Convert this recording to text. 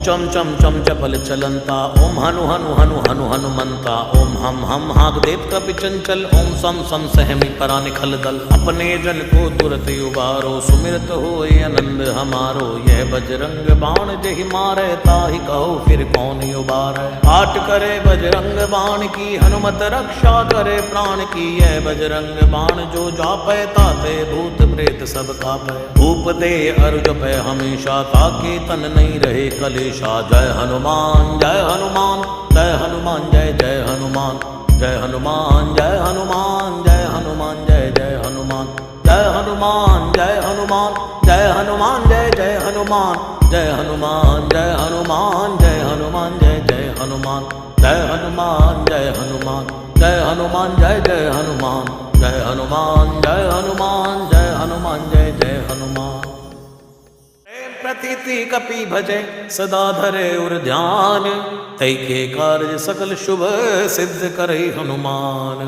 चम चम चम चपल चलंता ओम हनु हनु हनु हनु हनुमंता ओम हम हाग देव कपि चंचल ओम सम सम सहमी परा निखल दल अपने जन को तुरत उबारो सुमिरत हो आनंद हमारो यह बजरंग बाण जहि मारे ताहि कहो फिर कौन उबारे पाठ करे बजरंग बाण की हनुमत रक्षा करे प्राण की यह बजरंग बाण जो जापै ताते भूत प्रेत सब कापै भूप दे अरु जपै हमेशा ताके तन नहीं रहे कलेशा जय हनुमान जय हनुमान जय हनुमान जय जय हनुमान जय हनुमान जय हनुमान जय हनुमान जय जय हनुमान जय हनुमान जय हनुमान जय हनुमान जय जय हनुमान जय हनुमान जय हनुमान जय हनुमान जय जय हनुमान जय हनुमान जय हनुमान जय हनुमान जय जय हनुमान जय हनुमान जय हनुमान जय हनुमान जय जय हनुमान प्रतीति कपि भजे सदा धरे उर ध्यान तै के कार्य सकल शुभ सिद्ध करे हनुमान।